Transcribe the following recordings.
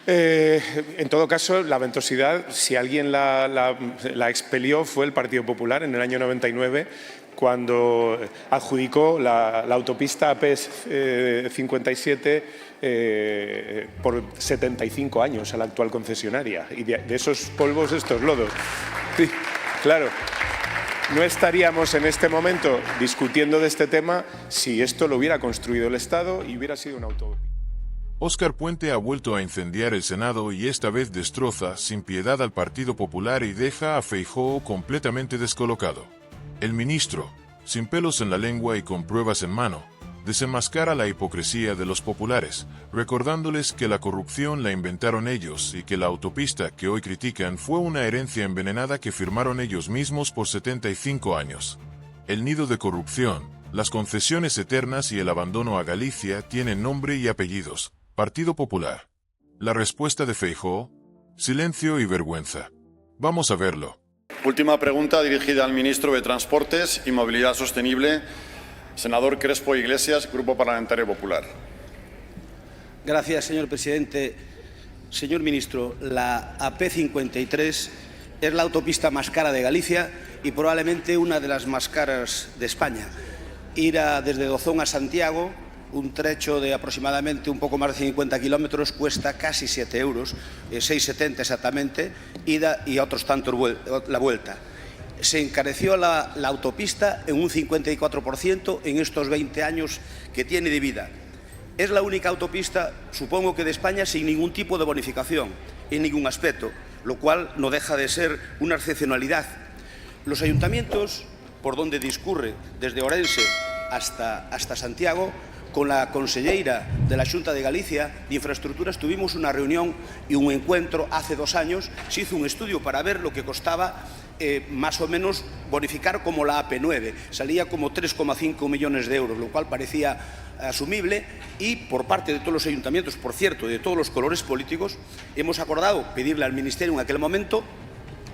En todo caso, la ventosidad, si alguien la expelió, fue el Partido Popular en el año 99, cuando adjudicó la autopista AP57 por 75 años a la actual concesionaria. Y de esos polvos, estos lodos. Sí, claro. No estaríamos en este momento discutiendo de este tema si esto lo hubiera construido el Estado y hubiera sido una autopista. Óscar Puente ha vuelto a incendiar el Senado y esta vez destroza sin piedad al Partido Popular y deja a Feijóo completamente descolocado. El ministro, sin pelos en la lengua y con pruebas en mano, desenmascara la hipocresía de los populares, recordándoles que la corrupción la inventaron ellos y que la autopista que hoy critican fue una herencia envenenada que firmaron ellos mismos por 75 años. El nido de corrupción, las concesiones eternas y el abandono a Galicia tienen nombre y apellidos. Partido Popular. La respuesta de Feijóo: silencio y vergüenza. Vamos a verlo. Última pregunta dirigida al ministro de Transportes y Movilidad Sostenible, senador Crespo Iglesias, Grupo Parlamentario Popular. Gracias, señor presidente. Señor ministro, la AP53 es la autopista más cara de Galicia y probablemente una de las más caras de España. Ir desde Dozón a Santiago, un trecho de aproximadamente un poco más de 50 kilómetros, cuesta casi 7 euros, 6,70 exactamente, ida y otros tantos la vuelta. Se encareció la autopista en un 54% en estos 20 años que tiene de vida. Es la única autopista, supongo que de España, sin ningún tipo de bonificación, en ningún aspecto, lo cual no deja de ser una excepcionalidad. Los ayuntamientos, por donde discurre desde Orense hasta Santiago, con la conselleira de la Xunta de Galicia de Infraestructuras tuvimos una reunión y un encuentro hace 2 años. Se hizo un estudio para ver lo que costaba más o menos bonificar como la AP9. Salía como 3,5 millones de euros, lo cual parecía asumible, y por parte de todos los ayuntamientos, por cierto, de todos los colores políticos, hemos acordado pedirle al Ministerio en aquel momento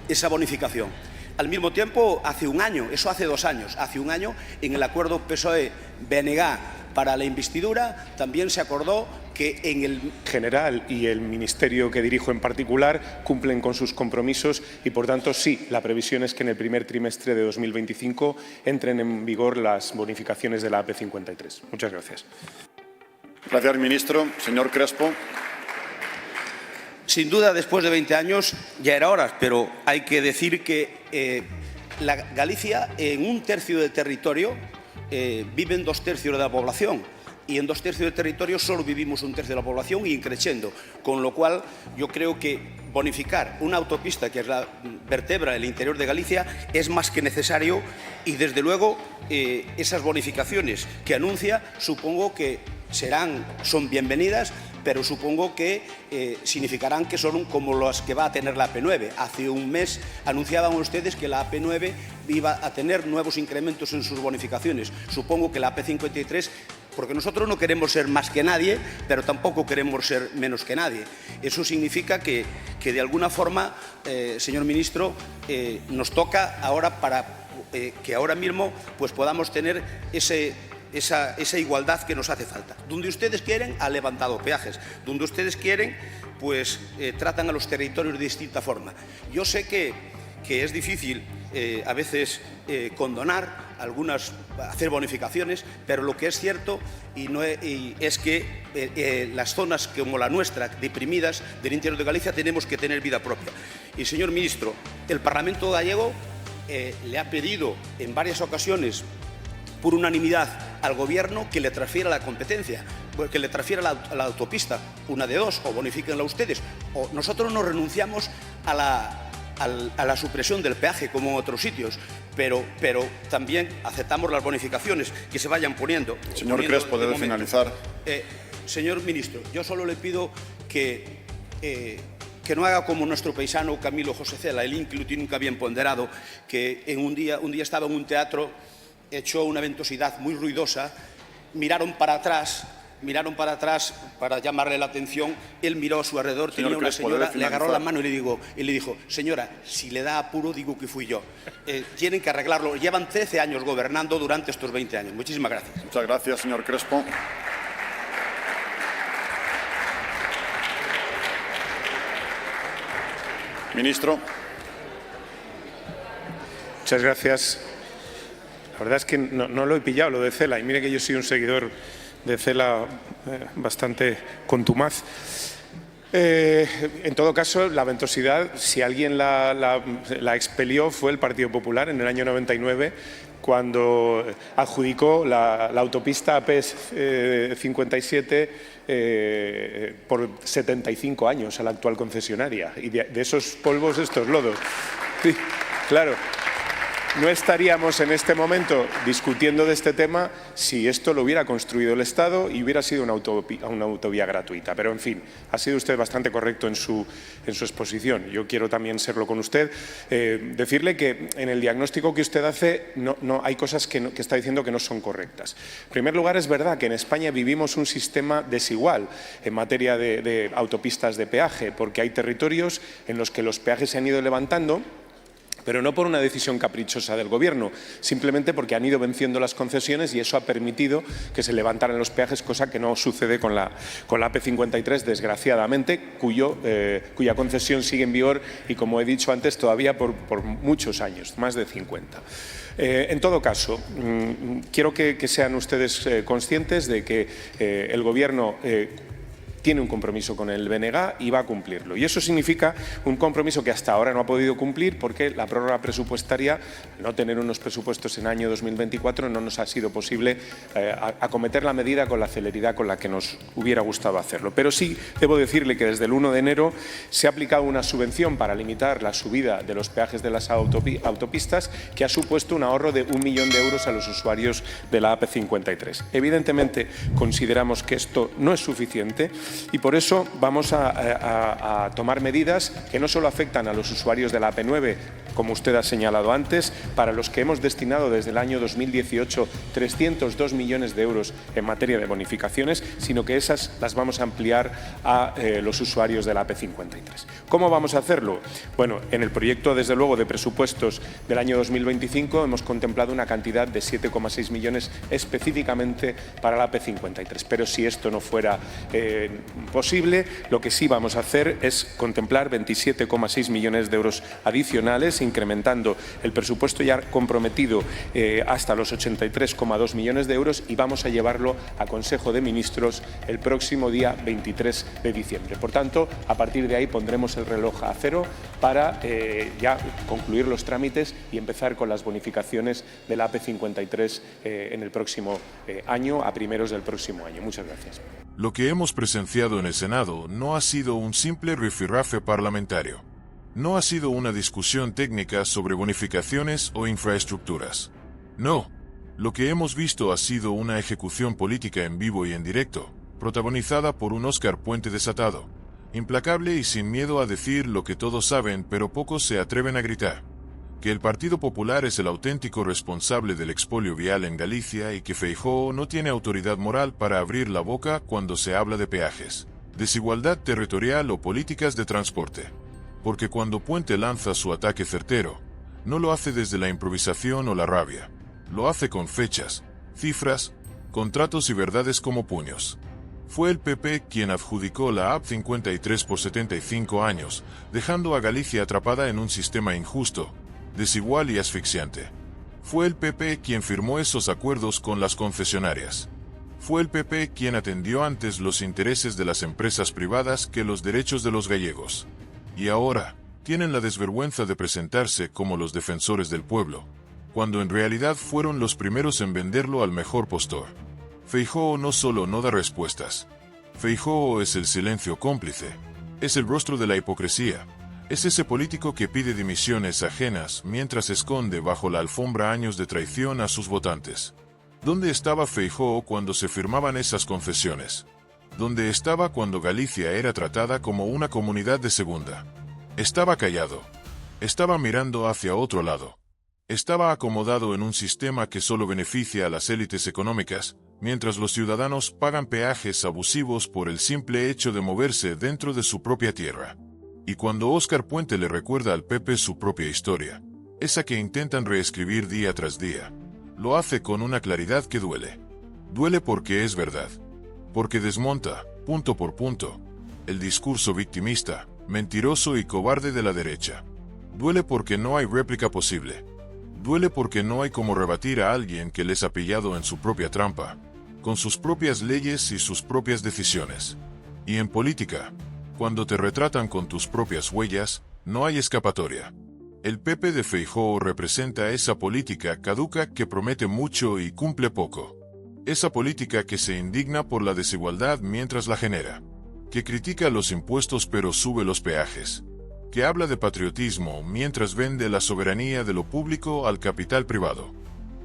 esa bonificación. Al mismo tiempo, hace un año, eso hace 2 años, hace un año, en el acuerdo PSOE-BNG para la investidura, también se acordó que en el general y el ministerio que dirijo en particular cumplen con sus compromisos y, por tanto, sí, la previsión es que en el primer trimestre de 2025 entren en vigor las bonificaciones de la AP53. Muchas gracias. Gracias, ministro. Señor Crespo. Sin duda, después de 20 años ya era hora, pero hay que decir que Galicia, en 1/3 del territorio, viven 2/3 de la población, y en 2/3 del territorio solo vivimos 1/3 de la población y creciendo, con lo cual yo creo que bonificar una autopista que es la vertebra del interior de Galicia es más que necesario, y desde luego esas bonificaciones que anuncia supongo que son bienvenidas, pero supongo que significarán que son como las que va a tener la AP9. Hace un mes anunciaban ustedes que la AP9 iba a tener nuevos incrementos en sus bonificaciones. Supongo que la AP53, porque nosotros no queremos ser más que nadie, pero tampoco queremos ser menos que nadie. Eso significa que de alguna forma, señor ministro, nos toca ahora para que ahora mismo pues podamos tener esa igualdad que nos hace falta. Donde ustedes quieren, han levantado peajes. Donde ustedes quieren, pues tratan a los territorios de distinta forma. Yo sé que es difícil a veces condonar hacer bonificaciones, pero lo que es cierto es que las zonas como la nuestra, deprimidas del interior de Galicia, tenemos que tener vida propia. Y, señor ministro, el Parlamento gallego le ha pedido en varias ocasiones, por unanimidad, al Gobierno que le transfiera la competencia, que le transfiera la autopista, una de dos: o bonifíquenla ustedes, o nosotros no renunciamos a la supresión del peaje como en otros sitios, pero también aceptamos las bonificaciones que se vayan poniendo. Señor Crespo, debe finalizar. Señor ministro, yo solo le pido que no haga como nuestro paisano Camilo José Cela, el incluti nunca bien ponderado, que un día estaba en un teatro, echó una ventosidad muy ruidosa, miraron para atrás para llamarle la atención. Él miró a su alrededor, tenía una señora, le agarró la mano y le dijo: señora, si le da apuro, digo que fui yo. Tienen que arreglarlo. Llevan 13 años gobernando durante estos 20 años. Muchísimas gracias. Muchas gracias, señor Crespo. Ministro. Muchas gracias. La verdad es que no lo he pillado, lo de Cela. Y mire que yo soy un seguidor de Cela bastante contumaz. En todo caso, la ventosidad, si alguien la expelió, fue el Partido Popular en el año 99, cuando adjudicó la autopista AP57 por 75 años a la actual concesionaria. Y de esos polvos, estos lodos. Sí, claro. No estaríamos en este momento discutiendo de este tema si esto lo hubiera construido el Estado y hubiera sido una autovía gratuita. Pero, en fin, ha sido usted bastante correcto en su exposición. Yo quiero también serlo con usted. Decirle que en el diagnóstico que usted hace hay cosas que está diciendo que no son correctas. En primer lugar, es verdad que en España vivimos un sistema desigual en materia de autopistas de peaje, porque hay territorios en los que los peajes se han ido levantando, pero no por una decisión caprichosa del Gobierno, simplemente porque han ido venciendo las concesiones y eso ha permitido que se levantaran los peajes, cosa que no sucede con la AP53, desgraciadamente, cuya concesión sigue en vigor y, como he dicho antes, todavía por muchos años, más de 50. En todo caso, quiero que sean ustedes conscientes de que el Gobierno tiene un compromiso con el BNG y va a cumplirlo. Y eso significa un compromiso que hasta ahora no ha podido cumplir porque la prórroga presupuestaria, al no tener unos presupuestos en año 2024, no nos ha sido posible acometer la medida con la celeridad con la que nos hubiera gustado hacerlo. Pero sí debo decirle que desde el 1 de enero se ha aplicado una subvención para limitar la subida de los peajes de las autopistas que ha supuesto un ahorro de 1 millón de euros a los usuarios de la AP53. Evidentemente, consideramos que esto no es suficiente y por eso vamos a tomar medidas que no solo afectan a los usuarios de la AP9, como usted ha señalado antes, para los que hemos destinado desde el año 2018 302 millones de euros en materia de bonificaciones, sino que esas las vamos a ampliar a los usuarios de la AP53. ¿Cómo vamos a hacerlo? Bueno, en el proyecto, desde luego, de presupuestos del año 2025 hemos contemplado una cantidad de 7,6 millones específicamente para la AP53. Pero si esto no fuera posible, lo que sí vamos a hacer es contemplar 27,6 millones de euros adicionales, incrementando el presupuesto ya comprometido hasta los 83,2 millones de euros y vamos a llevarlo a Consejo de Ministros el próximo día 23 de diciembre. Por tanto, a partir de ahí pondremos el reloj a cero para ya concluir los trámites y empezar con las bonificaciones de la AP53 en el próximo año, a primeros del próximo año. Muchas gracias. Lo que hemos presenciado en el Senado no ha sido un simple rifirrafe parlamentario. No ha sido una discusión técnica sobre bonificaciones o infraestructuras. No, lo que hemos visto ha sido una ejecución política en vivo y en directo, protagonizada por un Óscar Puente desatado, implacable y sin miedo a decir lo que todos saben pero pocos se atreven a gritar. Que el Partido Popular es el auténtico responsable del expolio vial en Galicia y que Feijóo no tiene autoridad moral para abrir la boca cuando se habla de peajes, desigualdad territorial o políticas de transporte. Porque cuando Puente lanza su ataque certero, no lo hace desde la improvisación o la rabia, lo hace con fechas, cifras, contratos y verdades como puños. Fue el PP quien adjudicó la AP53 por 75 años, dejando a Galicia atrapada en un sistema injusto, desigual y asfixiante. Fue el PP quien firmó esos acuerdos con las concesionarias. Fue el PP quien atendió antes los intereses de las empresas privadas que los derechos de los gallegos. Y ahora, tienen la desvergüenza de presentarse como los defensores del pueblo, cuando en realidad fueron los primeros en venderlo al mejor postor. Feijóo no solo no da respuestas. Feijóo es el silencio cómplice. Es el rostro de la hipocresía. Es ese político que pide dimisiones ajenas mientras esconde bajo la alfombra años de traición a sus votantes. ¿Dónde estaba Feijóo cuando se firmaban esas concesiones? ¿Dónde estaba cuando Galicia era tratada como una comunidad de segunda? Estaba callado. Estaba mirando hacia otro lado. Estaba acomodado en un sistema que solo beneficia a las élites económicas, mientras los ciudadanos pagan peajes abusivos por el simple hecho de moverse dentro de su propia tierra. Y cuando Óscar Puente le recuerda al PP su propia historia, esa que intentan reescribir día tras día, lo hace con una claridad que duele. Duele porque es verdad. Porque desmonta, punto por punto, el discurso victimista, mentiroso y cobarde de la derecha. Duele porque no hay réplica posible. Duele porque no hay como rebatir a alguien que les ha pillado en su propia trampa, con sus propias leyes y sus propias decisiones. Y en política, cuando te retratan con tus propias huellas, no hay escapatoria. El PP de Feijóo representa esa política caduca que promete mucho y cumple poco. Esa política que se indigna por la desigualdad mientras la genera, que critica los impuestos pero sube los peajes, que habla de patriotismo mientras vende la soberanía de lo público al capital privado.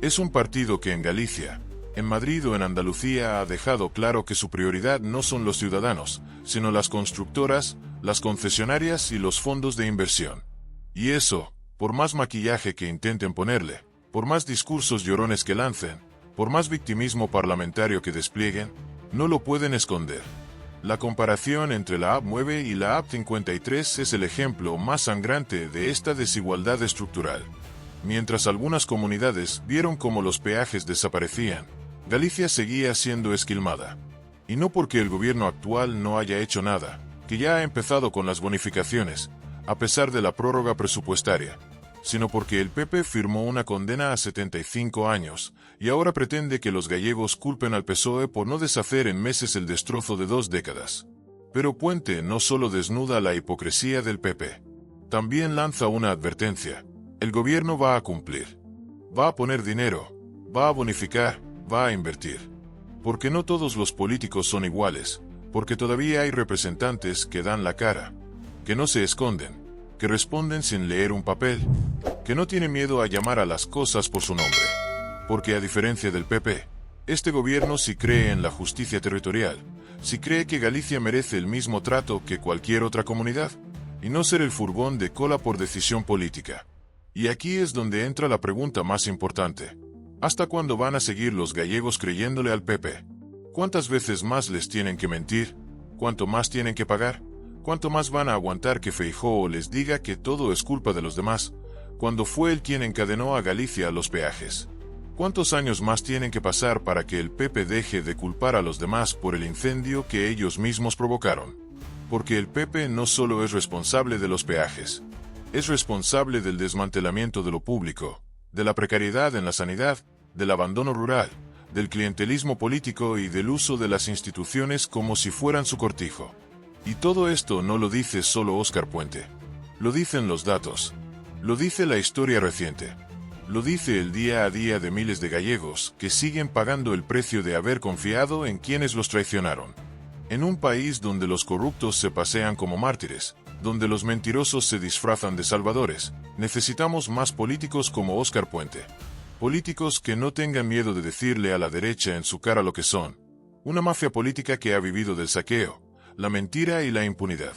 Es un partido que en Galicia, en Madrid o en Andalucía ha dejado claro que su prioridad no son los ciudadanos, sino las constructoras, las concesionarias y los fondos de inversión. Y eso, por más maquillaje que intenten ponerle, por más discursos llorones que lancen, por más victimismo parlamentario que desplieguen, no lo pueden esconder. La comparación entre la AP 9 y la AP 53 es el ejemplo más sangrante de esta desigualdad estructural. Mientras algunas comunidades vieron cómo los peajes desaparecían, Galicia seguía siendo esquilmada. Y no porque el gobierno actual no haya hecho nada, que ya ha empezado con las bonificaciones, a pesar de la prórroga presupuestaria, sino porque el PP firmó una condena a 75 años, y ahora pretende que los gallegos culpen al PSOE por no deshacer en meses el destrozo de 2 décadas. Pero Puente no solo desnuda la hipocresía del PP, también lanza una advertencia. El gobierno va a cumplir. Va a poner dinero, va a bonificar, va a invertir. Porque no todos los políticos son iguales, porque todavía hay representantes que dan la cara, que no se esconden, que responden sin leer un papel, que no tienen miedo a llamar a las cosas por su nombre. Porque a diferencia del PP, este gobierno sí cree en la justicia territorial, sí cree que Galicia merece el mismo trato que cualquier otra comunidad, y no ser el furgón de cola por decisión política. Y aquí es donde entra la pregunta más importante. ¿Hasta cuándo van a seguir los gallegos creyéndole al PP? ¿Cuántas veces más les tienen que mentir? ¿Cuánto más tienen que pagar? ¿Cuánto más van a aguantar que Feijóo les diga que todo es culpa de los demás, cuando fue él quien encadenó a Galicia a los peajes? ¿Cuántos años más tienen que pasar para que el PP deje de culpar a los demás por el incendio que ellos mismos provocaron? Porque el PP no solo es responsable de los peajes, es responsable del desmantelamiento de lo público, de la precariedad en la sanidad, del abandono rural, del clientelismo político y del uso de las instituciones como si fueran su cortijo. Y todo esto no lo dice solo Óscar Puente. Lo dicen los datos. Lo dice la historia reciente. Lo dice el día a día de miles de gallegos que siguen pagando el precio de haber confiado en quienes los traicionaron. En un país donde los corruptos se pasean como mártires, donde los mentirosos se disfrazan de salvadores, necesitamos más políticos como Óscar Puente. Políticos que no tengan miedo de decirle a la derecha en su cara lo que son. Una mafia política que ha vivido del saqueo, la mentira y la impunidad.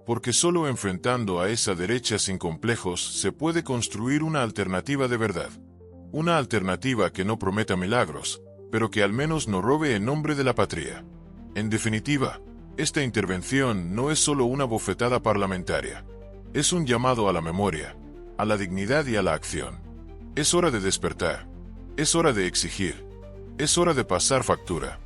Porque solo enfrentando a esa derecha sin complejos se puede construir una alternativa de verdad. Una alternativa que no prometa milagros, pero que al menos no robe en nombre de la patria. En definitiva, esta intervención no es solo una bofetada parlamentaria. Es un llamado a la memoria, a la dignidad y a la acción. Es hora de despertar. Es hora de exigir. Es hora de pasar factura.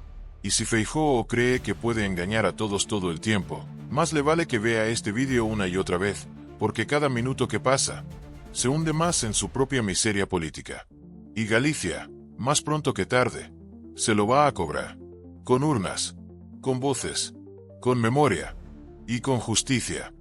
Y si Feijóo cree que puede engañar a todos todo el tiempo, más le vale que vea este vídeo una y otra vez, porque cada minuto que pasa, se hunde más en su propia miseria política. Y Galicia, más pronto que tarde, se lo va a cobrar. Con urnas, con voces, con memoria y con justicia.